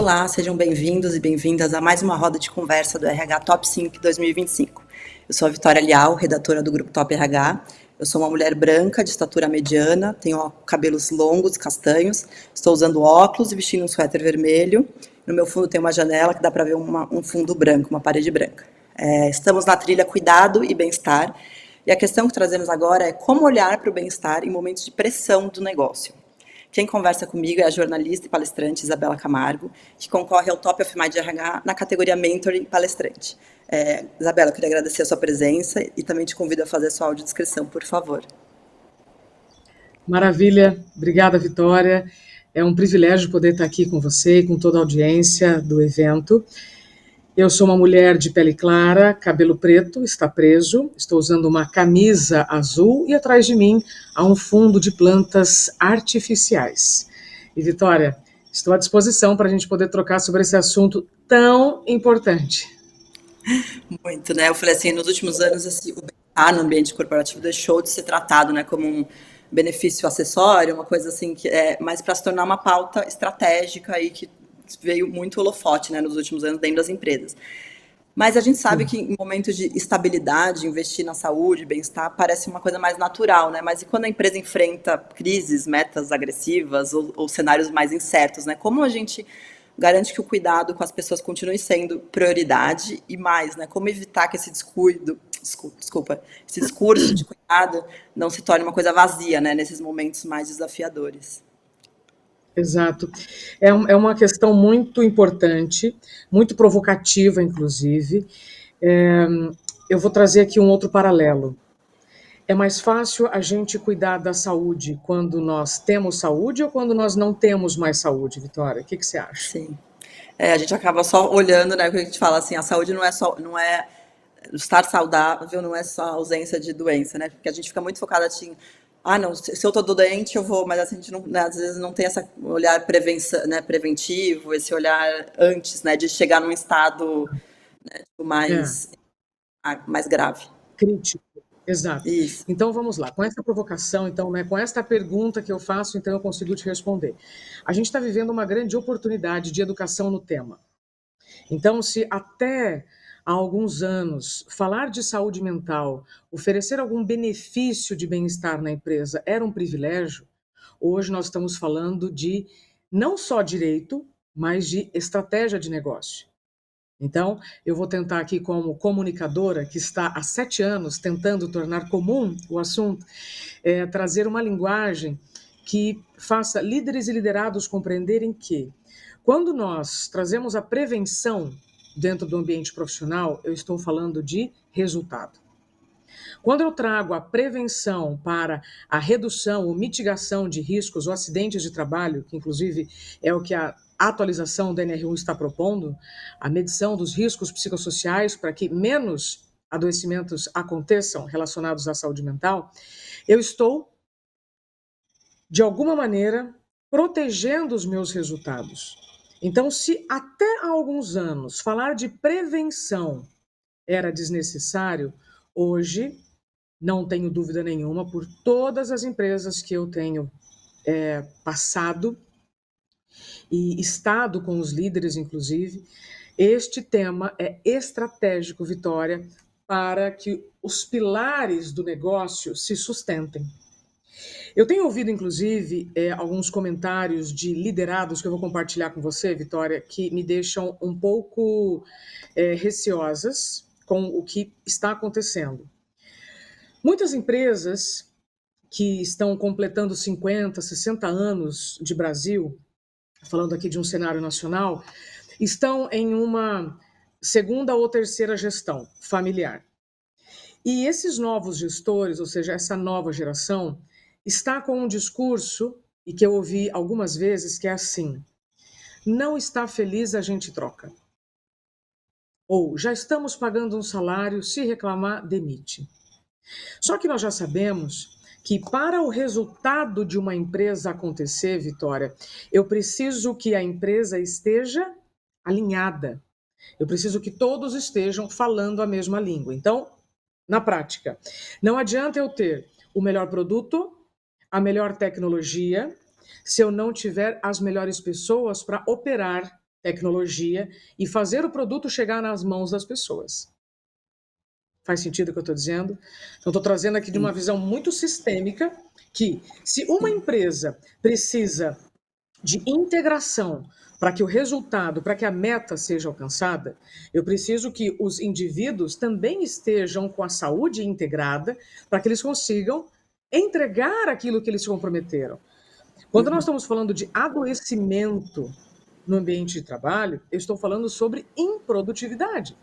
Olá, sejam bem-vindos e bem-vindas a mais uma roda de conversa do RH Top 5 2025. Eu sou a Vitória Lial, redatora do Grupo Top RH. Eu sou uma mulher branca, de estatura mediana, tenho cabelos longos, castanhos, estou usando óculos e vestindo um suéter vermelho. No meu fundo tem uma janela que dá para ver um fundo branco, uma parede branca. Estamos na trilha Cuidado e Bem-Estar, e a questão que trazemos agora é como olhar para o bem-estar em momentos de pressão do negócio. Quem conversa comigo é a jornalista e palestrante Isabela Camargo, que concorre ao Top of Mind RH na categoria Mentor e Palestrante. Isabela, eu queria agradecer a sua presença e também te convido a fazer a sua audiodescrição, por favor. Maravilha, obrigada, Vitória. É um privilégio poder estar aqui com você e com toda a audiência do evento. Eu sou uma mulher de pele clara, cabelo preto, está preso, estou usando uma camisa azul e atrás de mim há um fundo de plantas artificiais. E, Vitória, estou à disposição para a gente poder trocar sobre esse assunto tão importante. Muito, né? Eu falei assim, nos últimos anos, assim, o bem-estar no ambiente corporativo deixou de ser tratado, né, como um benefício acessório, uma coisa assim, mas para se tornar uma pauta estratégica e que veio muito holofote, né, nos últimos anos dentro das empresas. Mas a gente sabe que em momentos de estabilidade, investir na saúde, bem-estar, parece uma coisa mais natural, né? Mas e quando a empresa enfrenta crises, metas agressivas ou cenários mais incertos, né? Como a gente garante que o cuidado com as pessoas continue sendo prioridade e mais, né? Como evitar que esse esse discurso de cuidado não se torne uma coisa vazia, né? Nesses momentos mais desafiadores. Exato. É uma questão muito importante, muito provocativa, inclusive. Eu vou trazer aqui um outro paralelo. É mais fácil a gente cuidar da saúde quando nós temos saúde ou quando nós não temos mais saúde, Vitória? O que você acha? Sim. A gente acaba só olhando, né? O que a gente fala assim, a saúde não é estar saudável, não é só ausência de doença, né? Porque a gente fica muito focada assim, não, se eu tô doente, eu vou, mas assim, a gente não, né, às vezes não tem esse olhar prevenção, né, preventivo, esse olhar antes, né, de chegar num estado, né, tipo, mais grave. Crítico. Exato. Isso. Então vamos lá. Com essa provocação, então, né, com esta pergunta que eu faço, então eu consigo te responder. A gente está vivendo uma grande oportunidade de educação no tema. Então, se até há alguns anos falar de saúde mental, oferecer algum benefício de bem-estar na empresa era um privilégio, hoje nós estamos falando de não só direito, mas de estratégia de negócio. Então, eu vou tentar aqui, como comunicadora, que está há 7 anos tentando tornar comum o assunto, trazer uma linguagem que faça líderes e liderados compreenderem que, quando nós trazemos a prevenção dentro do ambiente profissional, eu estou falando de resultado. Quando eu trago a prevenção para a redução ou mitigação de riscos ou acidentes de trabalho, que inclusive é o que a atualização da NR1 está propondo, a medição dos riscos psicossociais para que menos adoecimentos aconteçam relacionados à saúde mental, eu estou, de alguma maneira, protegendo os meus resultados. Então, se até há alguns anos falar de prevenção era desnecessário, hoje não tenho dúvida nenhuma, por todas as empresas que eu tenho passado e estado com os líderes, inclusive, este tema é estratégico, Vitória, para que os pilares do negócio se sustentem. Eu tenho ouvido, inclusive, alguns comentários de liderados que eu vou compartilhar com você, Vitória, que me deixam um pouco receosas com o que está acontecendo. Muitas empresas que estão completando 50, 60 anos de Brasil, falando aqui de um cenário nacional, estão em uma segunda ou terceira gestão familiar. E esses novos gestores, ou seja, essa nova geração, está com um discurso, e que eu ouvi algumas vezes, que é assim: não está feliz, a gente troca. Ou já estamos pagando um salário, se reclamar, demite. Só que nós já sabemos que para o resultado de uma empresa acontecer, Vitória, eu preciso que a empresa esteja alinhada. Eu preciso que todos estejam falando a mesma língua. Então, na prática, não adianta eu ter o melhor produto, a melhor tecnologia, se eu não tiver as melhores pessoas para operar tecnologia e fazer o produto chegar nas mãos das pessoas. Faz sentido o que eu estou dizendo? Então, estou trazendo aqui de uma visão muito sistêmica que, se uma empresa precisa de integração para que o resultado, para que a meta seja alcançada, eu preciso que os indivíduos também estejam com a saúde integrada para que eles consigam entregar aquilo que eles se comprometeram. Quando nós estamos falando de adoecimento no ambiente de trabalho, eu estou falando sobre improdutividade.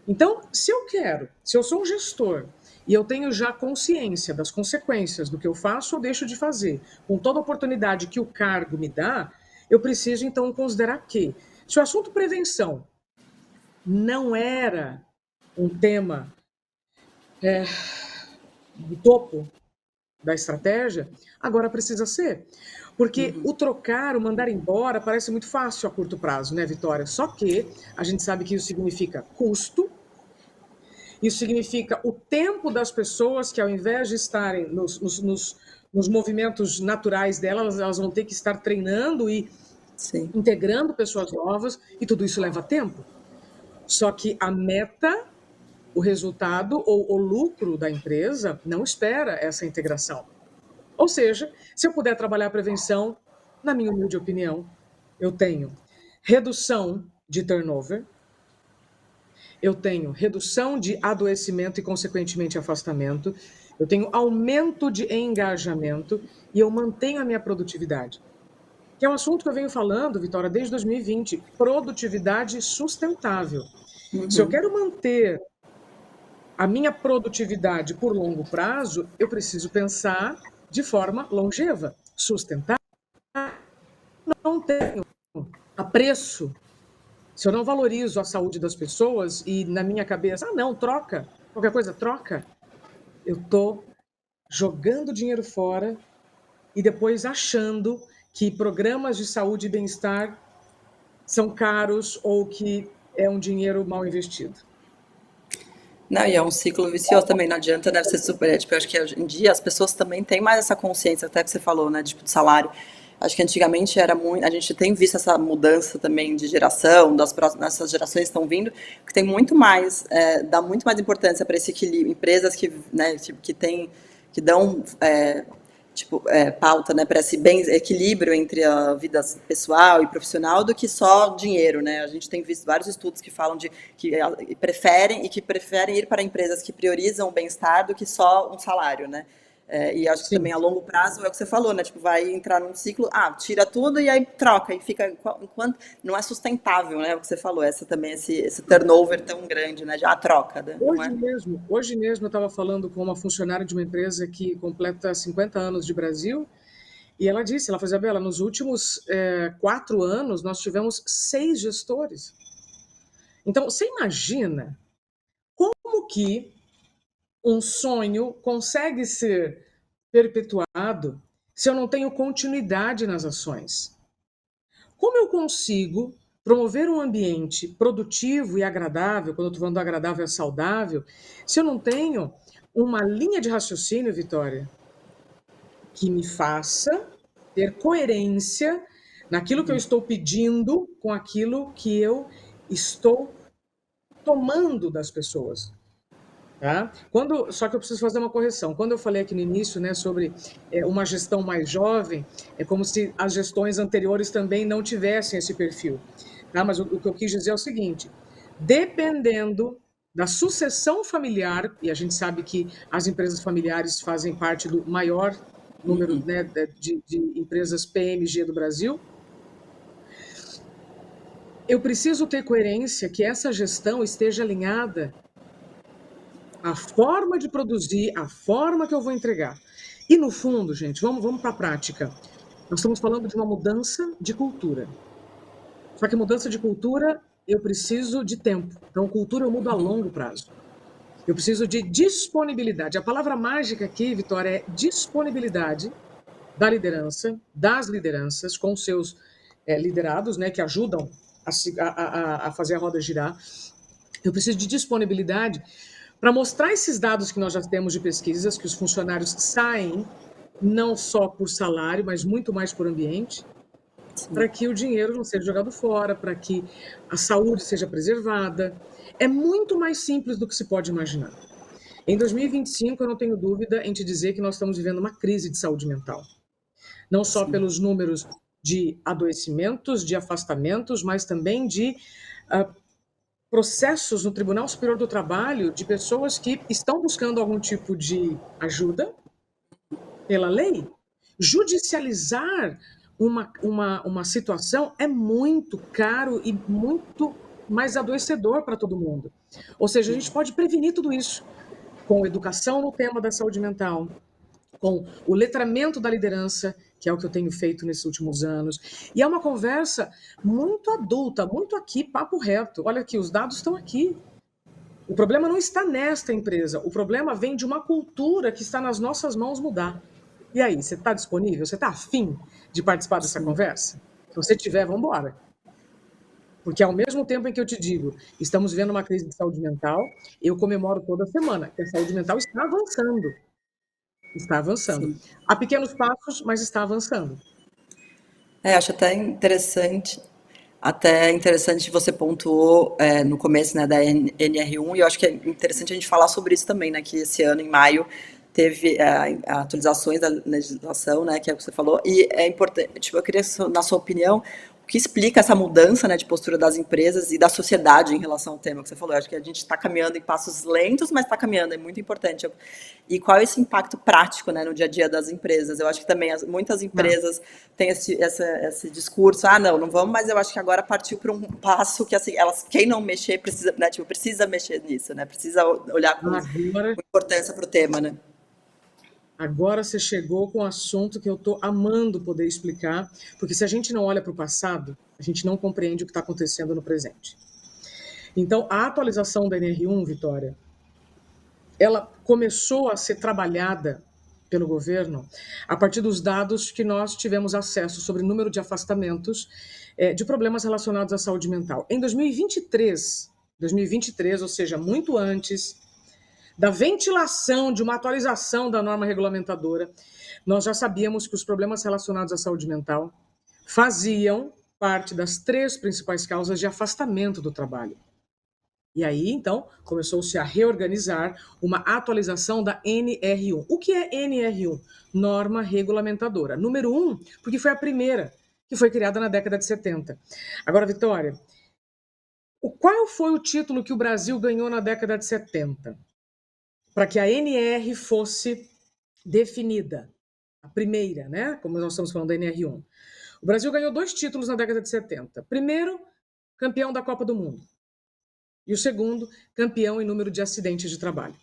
Então, se eu sou um gestor e eu tenho já consciência das consequências do que eu faço ou deixo de fazer, com toda a oportunidade que o cargo me dá, eu preciso então considerar que, se o assunto prevenção não era um tema do topo da estratégia, agora precisa ser. Porque o trocar, o mandar embora, parece muito fácil a curto prazo, né, Vitória? Só que a gente sabe que isso significa custo. Isso significa o tempo das pessoas que, ao invés de estarem nos movimentos naturais delas, elas vão ter que estar treinando e Sim. integrando pessoas novas, e tudo isso leva tempo. Só que a meta, o resultado ou o lucro da empresa não espera essa integração. Ou seja, se eu puder trabalhar a prevenção, na minha humilde opinião, eu tenho redução de turnover, eu tenho redução de adoecimento e, consequentemente, afastamento, eu tenho aumento de engajamento e eu mantenho a minha produtividade. Que é um assunto que eu venho falando, Vitória, desde 2020, produtividade sustentável. Se eu quero manter a minha produtividade por longo prazo, eu preciso pensar de forma longeva, sustentável. Não tenho apreço. Se eu não valorizo a saúde das pessoas e na minha cabeça, não, troca, qualquer coisa, troca, eu estou jogando dinheiro fora e depois achando que programas de saúde e bem-estar são caros ou que é um dinheiro mal investido. Não, e é um ciclo vicioso também, não adianta, deve ser super, tipo, eu acho que hoje em dia as pessoas também têm mais essa consciência, até que você falou, né, tipo, de salário. Acho que antigamente era muito, a gente tem visto essa mudança também de geração, das próximas, essas gerações estão vindo, que tem muito mais, dá muito mais importância para esse equilíbrio, empresas que, né, tipo, que tem, que dão, pauta, né, para esse bem equilíbrio entre a vida pessoal e profissional do que só dinheiro, né? A gente tem visto vários estudos que falam de que preferem ir para empresas que priorizam o bem-estar do que só um salário, né? E acho que Sim. também a longo prazo é o que você falou, né? Tipo, vai entrar num ciclo, tira tudo e aí troca e fica enquanto não é sustentável, né? O que você falou, essa também esse turnover tão grande, né? Já a troca, né? Não é? Hoje mesmo eu estava falando com uma funcionária de uma empresa que completa 50 anos de Brasil, e ela disse, ela falou, Isabela, nos últimos 4 anos nós tivemos 6 gestores. Então, você imagina como que um sonho consegue ser perpetuado se eu não tenho continuidade nas ações? Como eu consigo promover um ambiente produtivo e agradável, quando eu estou falando agradável é saudável, se eu não tenho uma linha de raciocínio, Vitória, que me faça ter coerência naquilo que eu estou pedindo com aquilo que eu estou tomando das pessoas. Tá? Só que eu preciso fazer uma correção. Quando eu falei aqui no início, né, sobre uma gestão mais jovem, é como se as gestões anteriores também não tivessem esse perfil. Tá? Mas o que eu quis dizer é o seguinte: dependendo da sucessão familiar, e a gente sabe que as empresas familiares fazem parte do maior número, né, de empresas PMG do Brasil, eu preciso ter coerência que essa gestão esteja alinhada a forma de produzir, a forma que eu vou entregar. E no fundo, gente, vamos para a prática. Nós estamos falando de uma mudança de cultura. Só que mudança de cultura, eu preciso de tempo. Então, cultura eu mudo a longo prazo. Eu preciso de disponibilidade. A palavra mágica aqui, Vitória, é disponibilidade da liderança, das lideranças, com seus liderados, né, que ajudam a fazer a roda girar. Eu preciso de disponibilidade para mostrar esses dados que nós já temos de pesquisas, que os funcionários saem não só por salário, mas muito mais por ambiente. para que o dinheiro não seja jogado fora, para que a saúde seja preservada. É muito mais simples do que se pode imaginar. Em 2025, eu não tenho dúvida em te dizer que nós estamos vivendo uma crise de saúde mental. Não só Sim. pelos números de adoecimentos, de afastamentos, mas também de processos no Tribunal Superior do Trabalho de pessoas que estão buscando algum tipo de ajuda pela lei. Judicializar uma situação é muito caro e muito mais adoecedor para todo mundo. Ou seja, a gente pode prevenir tudo isso com educação no tema da saúde mental, com o letramento da liderança, que é o que eu tenho feito nesses últimos anos. E é uma conversa muito adulta, muito aqui, papo reto. Olha aqui, os dados estão aqui. O problema não está nesta empresa, o problema vem de uma cultura que está nas nossas mãos mudar. E aí, você está disponível? Você está afim de participar dessa conversa? Se você tiver, vamos embora. Porque ao mesmo tempo em que eu te digo, estamos vivendo uma crise de saúde mental, eu comemoro toda semana que a saúde mental está avançando. Está avançando. Sim. A pequenos passos, mas está avançando. Acho até interessante você pontuou no começo, né, da NR1, e eu acho que é interessante a gente falar sobre isso também, né, que esse ano, em maio, teve atualizações da legislação, né, que é o que você falou, e é importante, tipo, eu queria, na sua opinião, o que explica essa mudança, né, de postura das empresas e da sociedade em relação ao tema que você falou. Eu acho que a gente está caminhando em passos lentos, mas está caminhando, é muito importante. E qual é esse impacto prático, né, no dia a dia das empresas? Eu acho que também muitas empresas têm esse discurso, não vamos, mas eu acho que agora partiu para um passo que, assim, quem não mexer precisa, né, tipo, precisa mexer nisso, né, precisa olhar com importância para o tema, né? Agora você chegou com um assunto que eu estou amando poder explicar, porque se a gente não olha para o passado, a gente não compreende o que está acontecendo no presente. Então, a atualização da NR1, Vitória, ela começou a ser trabalhada pelo governo a partir dos dados que nós tivemos acesso sobre o número de afastamentos de problemas relacionados à saúde mental. Em 2023, ou seja, muito antes da ventilação de uma atualização da norma regulamentadora, nós já sabíamos que os problemas relacionados à saúde mental faziam parte das 3 principais causas de afastamento do trabalho. E aí, então, começou-se a reorganizar uma atualização da NR1. O que é NR1? Norma regulamentadora. Número 1, porque foi a primeira, que foi criada na década de 70. Agora, Vitória, qual foi o título que o Brasil ganhou na década de 70? Para que a NR fosse definida. A primeira, né? Como nós estamos falando da NR1. O Brasil ganhou 2 títulos na década de 70. Primeiro, campeão da Copa do Mundo. E o segundo, campeão em número de acidentes de trabalho.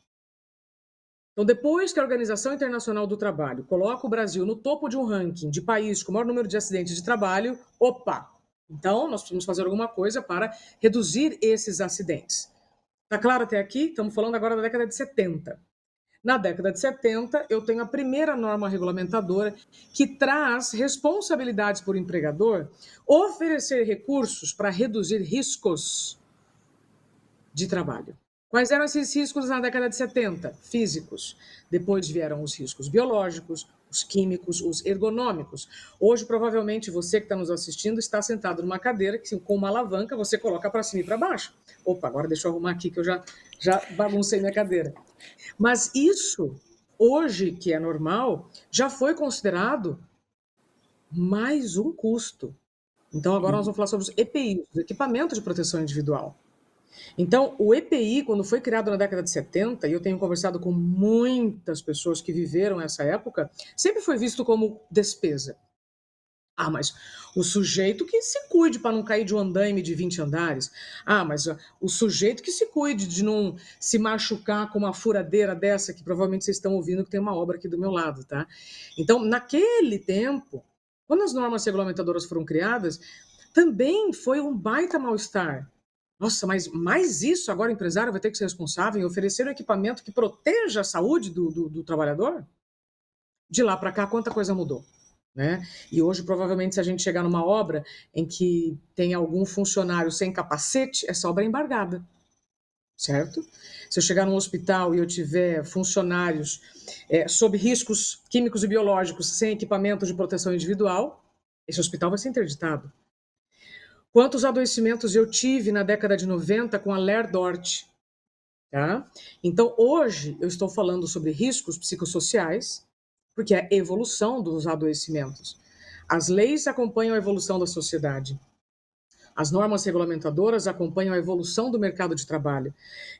Então, depois que a Organização Internacional do Trabalho coloca o Brasil no topo de um ranking de país com o maior número de acidentes de trabalho, então nós precisamos fazer alguma coisa para reduzir esses acidentes. Tá claro até aqui? Estamos falando agora da década de 70. Na década de 70, eu tenho a primeira norma regulamentadora que traz responsabilidades por empregador oferecer recursos para reduzir riscos de trabalho. Quais eram esses riscos na década de 70? Físicos. Depois vieram os riscos biológicos, os químicos, os ergonômicos. Hoje, provavelmente, você que está nos assistindo está sentado numa cadeira que, com uma alavanca, você coloca para cima e para baixo. Agora deixa eu arrumar aqui que eu já baguncei minha cadeira. Mas isso, hoje, que é normal, já foi considerado mais um custo. Então, agora nós vamos falar sobre os EPIs, os equipamentos de proteção individual. Então, o EPI, quando foi criado na década de 70, e eu tenho conversado com muitas pessoas que viveram essa época, sempre foi visto como despesa. Mas o sujeito que se cuide para não cair de um andaime de 20 andares. Mas o sujeito que se cuide de não se machucar com uma furadeira dessa, que provavelmente vocês estão ouvindo que tem uma obra aqui do meu lado, tá? Então, naquele tempo, quando as normas regulamentadoras foram criadas, também foi um baita mal-estar. Nossa, mas mais isso agora o empresário vai ter que ser responsável em oferecer um equipamento que proteja a saúde do trabalhador? De lá para cá, quanta coisa mudou, né? E hoje, provavelmente, se a gente chegar numa obra em que tem algum funcionário sem capacete, essa obra é embargada, certo? Se eu chegar num hospital e eu tiver funcionários sob riscos químicos e biológicos sem equipamento de proteção individual, esse hospital vai ser interditado. Quantos adoecimentos eu tive na década de 90 com a Ler-Dort? Tá? Então, hoje, eu estou falando sobre riscos psicossociais, porque é a evolução dos adoecimentos. As leis acompanham a evolução da sociedade. As normas regulamentadoras acompanham a evolução do mercado de trabalho.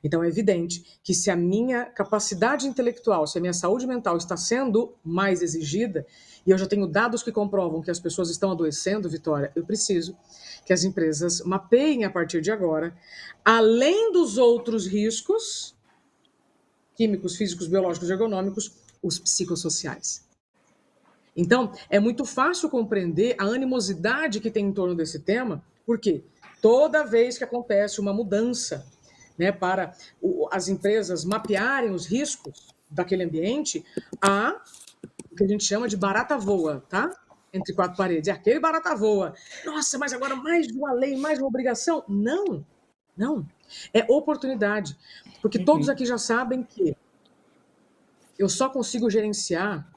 Então, é evidente que se a minha capacidade intelectual, se a minha saúde mental está sendo mais exigida, e eu já tenho dados que comprovam que as pessoas estão adoecendo, Vitória, eu preciso que as empresas mapeiem a partir de agora, além dos outros riscos, químicos, físicos, biológicos e ergonômicos, os psicossociais. Então, é muito fácil compreender a animosidade que tem em torno desse tema, porque toda vez que acontece uma mudança, né, para as empresas mapearem os riscos daquele ambiente, há o que a gente chama de barata voa, tá? Entre quatro paredes. É aquele barata voa. Nossa, mas agora mais uma lei, mais uma obrigação? Não, não. É oportunidade. Porque todos aqui já sabem que eu só consigo gerenciar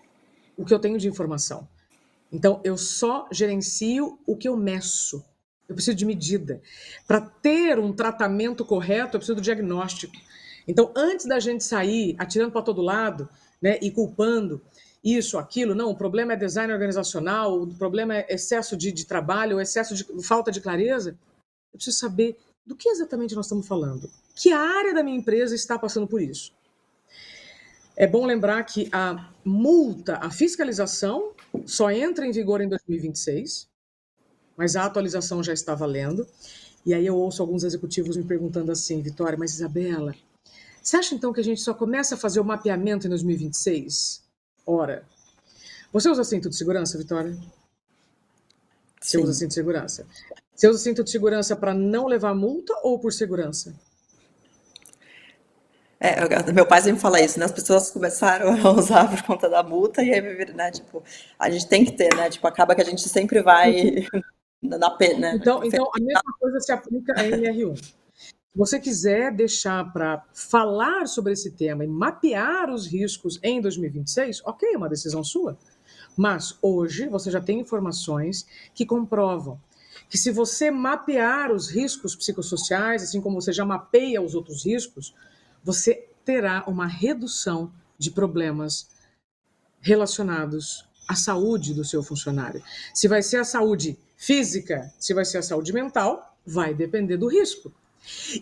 o que eu tenho de informação. Então, eu só gerencio o que eu meço. Eu preciso de medida. Para ter um tratamento correto, eu preciso do diagnóstico. Então, antes da gente sair atirando para todo lado, né, e culpando isso, aquilo, não, o problema é design organizacional, o problema é excesso de trabalho, excesso de falta de clareza, eu preciso saber do que exatamente nós estamos falando. Que área da minha empresa está passando por isso? É bom lembrar que a multa, a fiscalização, só entra em vigor em 2026, mas a atualização já está valendo. E aí eu ouço alguns executivos me perguntando assim, Vitória, mas Isabela, você acha então que a gente só começa a fazer o mapeamento em 2026? Ora, você usa cinto de segurança, Vitória? Você Sim. usa cinto de segurança. Você usa cinto de segurança para não levar multa ou por segurança? Meu pai sempre fala isso, né? As pessoas começaram a usar por conta da multa e aí, né, tipo, a gente tem que ter, né? Tipo, acaba que a gente sempre vai na pena, né? Então, a mesma coisa se aplica a NR1. Se você quiser deixar para falar sobre esse tema e mapear os riscos em 2026, ok, é uma decisão sua. Mas hoje você já tem informações que comprovam que se você mapear os riscos psicossociais, assim como você já mapeia os outros riscos, você terá uma redução de problemas relacionados à saúde do seu funcionário. Se vai ser a saúde física, se vai ser a saúde mental, vai depender do risco.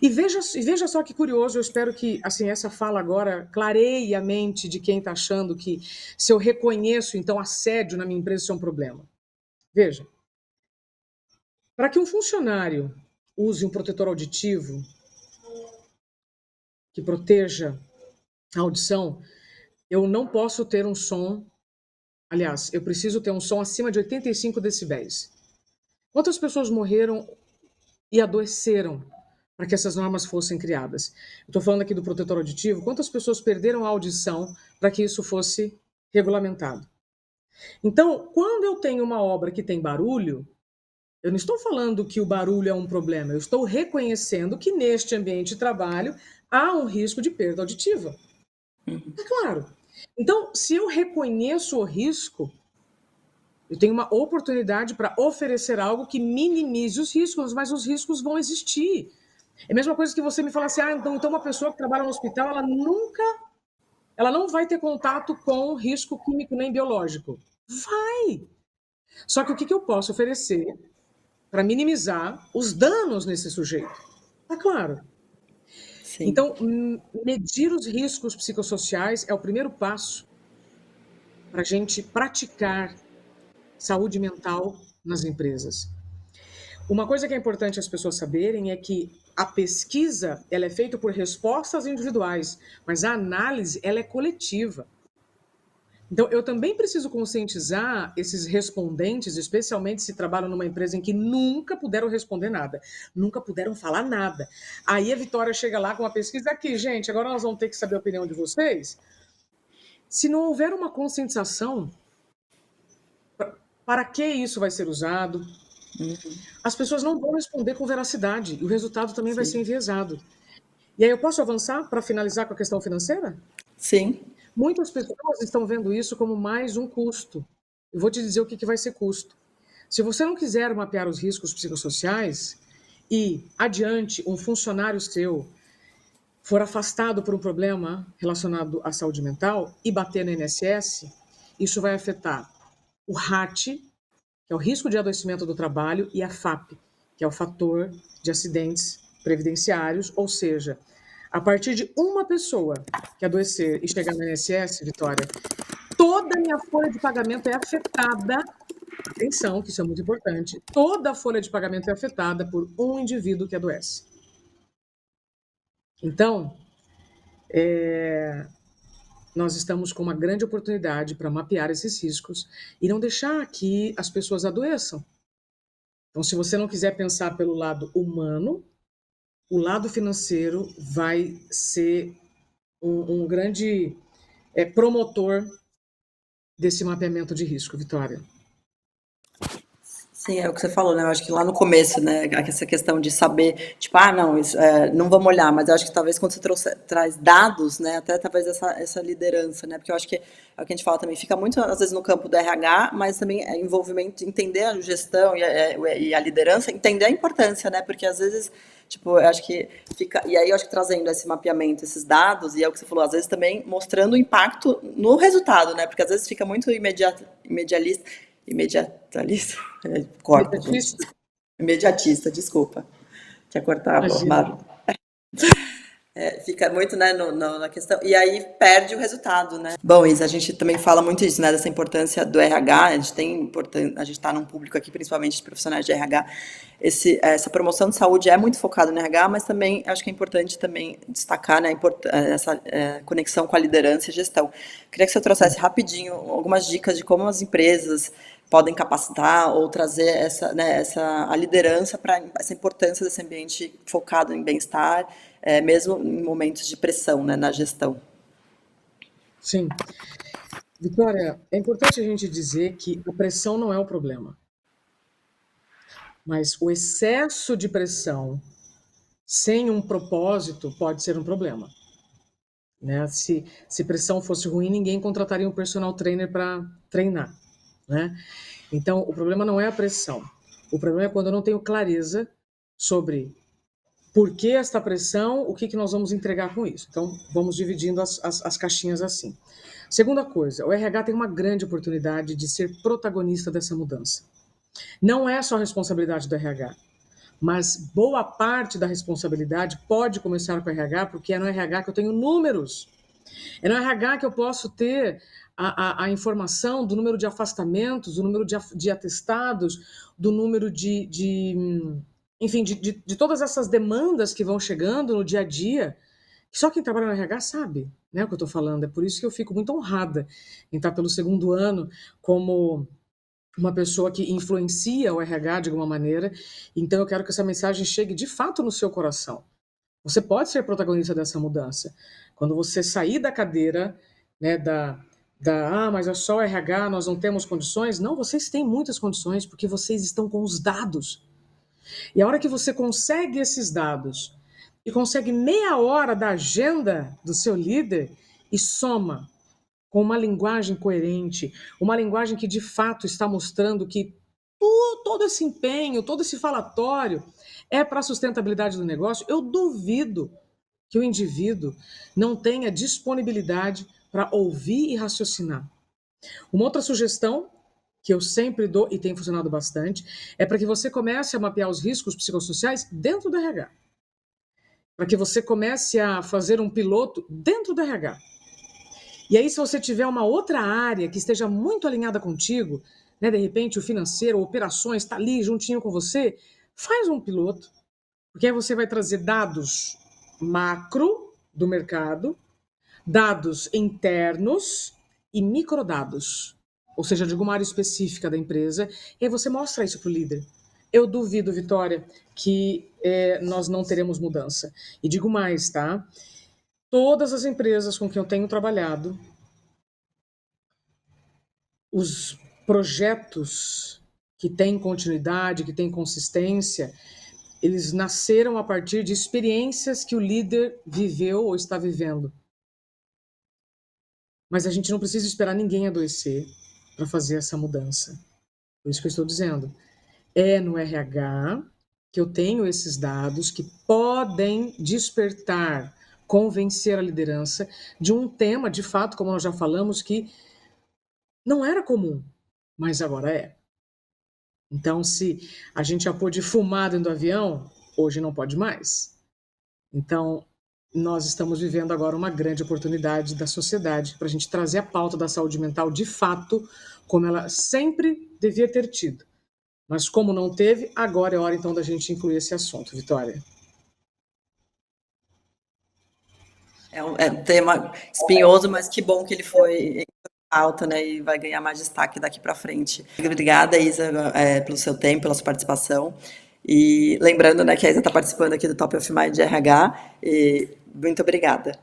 E veja só que curioso, eu espero que assim essa fala agora clareie a mente de quem está achando que se eu reconheço, então assédio na minha empresa isso é um problema. Veja, para que um funcionário use um protetor auditivo que proteja a audição, eu não posso ter um som, aliás, eu preciso ter um som acima de 85 decibéis. Quantas pessoas morreram e adoeceram para que essas normas fossem criadas? Estou falando aqui do protetor auditivo. Quantas pessoas perderam a audição para que isso fosse regulamentado? Então, quando eu tenho uma obra que tem barulho, eu não estou falando que o barulho é um problema, eu estou reconhecendo que neste ambiente de trabalho há um risco de perda auditiva. É claro. Então, se eu reconheço o risco, eu tenho uma oportunidade para oferecer algo que minimize os riscos, mas os riscos vão existir. É a mesma coisa que você me falar assim, então uma pessoa que trabalha no hospital, ela não vai ter contato com risco químico nem biológico. Vai! Só que o que eu posso oferecer para minimizar os danos nesse sujeito? Tá claro. Sim. Então, medir os riscos psicossociais é o primeiro passo para a gente praticar saúde mental nas empresas. Uma coisa que é importante as pessoas saberem é que a pesquisa ela é feita por respostas individuais, mas a análise ela é coletiva. Então, eu também preciso conscientizar esses respondentes, especialmente se trabalham numa empresa em que nunca puderam responder nada, nunca puderam falar nada. Aí a Vitória chega lá com uma pesquisa aqui, gente, agora nós vamos ter que saber a opinião de vocês. Se não houver uma conscientização, para que isso vai ser usado, as pessoas não vão responder com veracidade e o resultado também vai ser enviesado. E aí eu posso avançar para finalizar com a questão financeira? Sim. Muitas pessoas estão vendo isso como mais um custo. Eu vou te dizer o que vai ser custo. Se você não quiser mapear os riscos psicossociais e, adiante, um funcionário seu for afastado por um problema relacionado à saúde mental e bater no INSS, isso vai afetar o RAT, que é o risco de adoecimento do trabalho, e a FAP, que é o fator de acidentes previdenciários, ou seja, a partir de uma pessoa que adoecer e chegar no INSS, Vitória, toda a minha folha de pagamento é afetada. Atenção, que isso é muito importante. Toda a folha de pagamento é afetada por um indivíduo que adoece. Então, nós estamos com uma grande oportunidade para mapear esses riscos e não deixar que as pessoas adoeçam. Então, se você não quiser pensar pelo lado humano, o lado financeiro vai ser um grande promotor desse mapeamento de risco, Vitória. Sim, é o que você falou, né? Eu acho que lá no começo, né, essa questão de saber, tipo, não, isso, não vamos olhar, mas eu acho que talvez quando você traz dados, né, até talvez essa liderança, né, porque eu acho que é o que a gente fala também, fica muito, às vezes, no campo do RH, mas também é envolvimento, entender a gestão e a liderança, entender a importância, né, porque às vezes, tipo, eu acho que fica, e aí eu acho que trazendo esse mapeamento, esses dados, e é o que você falou, às vezes também mostrando o impacto no resultado, né, porque às vezes fica muito imediatalista, corta, gente. Imediatista? Imediatista, desculpa. Tinha cortado, Imagina. Mário. Fica muito, né, na questão. E aí perde o resultado, né? Bom, Isa, a gente também fala muito isso, né, dessa importância do RH. A gente está num público aqui, principalmente de profissionais de RH. Essa promoção de saúde é muito focada no RH, mas também acho que é importante também destacar, né, essa conexão com a liderança e gestão. Queria que você trouxesse rapidinho algumas dicas de como as empresas podem capacitar ou trazer a liderança para essa importância desse ambiente focado em bem-estar, mesmo em momentos de pressão, né, na gestão. Sim. Vitória, é importante a gente dizer que a pressão não é o problema, mas o excesso de pressão sem um propósito pode ser um problema. Né? Se pressão fosse ruim, ninguém contrataria um personal trainer para treinar. Né? Então, o problema não é a pressão. O problema é quando eu não tenho clareza sobre por que esta pressão, o que nós vamos entregar com isso. Então, vamos dividindo as caixinhas assim. Segunda coisa, o RH tem uma grande oportunidade de ser protagonista dessa mudança. Não é só responsabilidade do RH, mas boa parte da responsabilidade pode começar com o RH, porque é no RH que eu tenho números. É no RH que eu posso ter a informação do número de afastamentos, do número de atestados, do número enfim, de todas essas demandas que vão chegando no dia a dia. Só quem trabalha no RH sabe, né, o que eu estou falando. É por isso que eu fico muito honrada em estar pelo segundo ano como uma pessoa que influencia o RH de alguma maneira. Então eu quero que essa mensagem chegue de fato no seu coração. Você pode ser protagonista dessa mudança. Quando você sair da cadeira, né, mas é só RH, nós não temos condições. Não, vocês têm muitas condições, porque vocês estão com os dados. E a hora que você consegue esses dados e consegue meia hora da agenda do seu líder e soma com uma linguagem coerente, uma linguagem que de fato está mostrando que todo esse empenho, todo esse falatório é para a sustentabilidade do negócio, eu duvido que o indivíduo não tenha disponibilidade para ouvir e raciocinar. Uma outra sugestão que eu sempre dou e tem funcionado bastante é para que você comece a mapear os riscos psicossociais dentro do RH. Para que você comece a fazer um piloto dentro do RH. E aí, se você tiver uma outra área que esteja muito alinhada contigo, né, de repente o financeiro, operações, está ali juntinho com você, faz um piloto, porque aí você vai trazer dados macro do mercado, dados internos e microdados, ou seja, de alguma área específica da empresa, e aí você mostra isso para o líder. Eu duvido, Vitória, que nós não teremos mudança. E digo mais, tá? Todas as empresas com quem eu tenho trabalhado, os projetos que têm continuidade, que têm consistência, eles nasceram a partir de experiências que o líder viveu ou está vivendo. Mas a gente não precisa esperar ninguém adoecer para fazer essa mudança. Por isso que eu estou dizendo. É no RH que eu tenho esses dados que podem despertar, convencer a liderança de um tema, de fato, como nós já falamos, que não era comum, mas agora é. Então, se a gente já pôde fumar dentro do avião, hoje não pode mais. Então, nós estamos vivendo agora uma grande oportunidade da sociedade para a gente trazer a pauta da saúde mental de fato, como ela sempre devia ter tido. Mas como não teve, agora é hora então da gente incluir esse assunto, Vitória. É um tema espinhoso, mas que bom que ele foi alta, né? E vai ganhar mais destaque daqui para frente. Obrigada, Isa, pelo seu tempo, pela sua participação. E lembrando, né, que a Isa está participando aqui do Top of Mind de RH. E muito obrigada.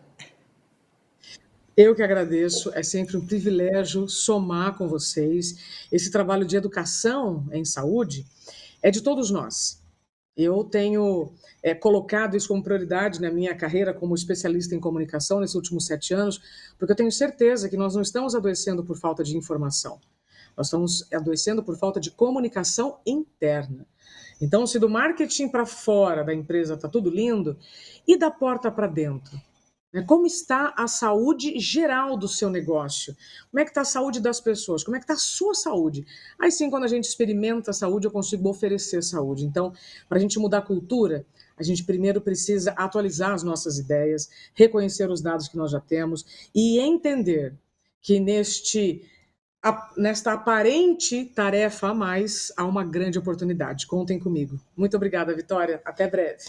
Eu que agradeço, é sempre um privilégio somar com vocês. Esse trabalho de educação em saúde é de todos nós. Eu tenho colocado isso como prioridade na minha carreira como especialista em comunicação nesses últimos 7 anos, porque eu tenho certeza que nós não estamos adoecendo por falta de informação. Nós estamos adoecendo por falta de comunicação interna. Então, se do marketing para fora da empresa está tudo lindo, e da porta para dentro? Como está a saúde geral do seu negócio? Como é que está a saúde das pessoas? Como é que está a sua saúde? Aí sim, quando a gente experimenta a saúde, eu consigo oferecer saúde. Então, para a gente mudar a cultura, a gente primeiro precisa atualizar as nossas ideias, reconhecer os dados que nós já temos e entender que nesta aparente tarefa a mais, há uma grande oportunidade. Contem comigo. Muito obrigada, Vitória. Até breve.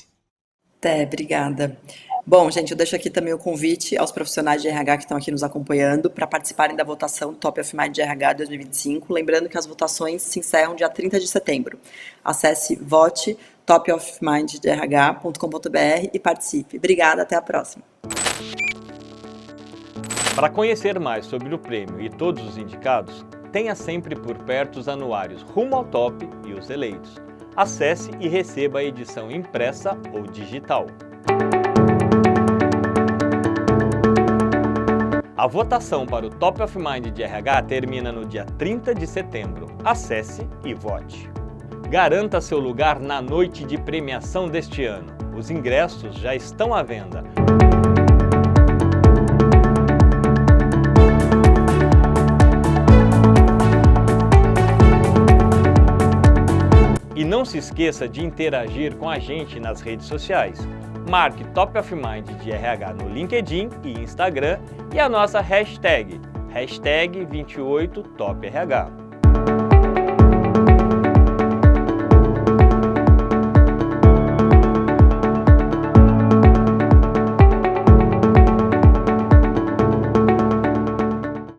Até, obrigada. Bom, gente, eu deixo aqui também o convite aos profissionais de RH que estão aqui nos acompanhando para participarem da votação Top of Mind de RH 2025. Lembrando que as votações se encerram dia 30 de setembro. Acesse vote topofminddrh.com.br e participe. Obrigada, até a próxima. Para conhecer mais sobre o prêmio e todos os indicados, tenha sempre por perto os anuários Rumo ao Top e os eleitos. Acesse e receba a edição impressa ou digital. A votação para o Top of Mind de RH termina no dia 30 de setembro. Acesse e vote. Garanta seu lugar na noite de premiação deste ano. Os ingressos já estão à venda. E não se esqueça de interagir com a gente nas redes sociais. Marque Top of Mind de RH no LinkedIn e Instagram e a nossa hashtag 28TopRH.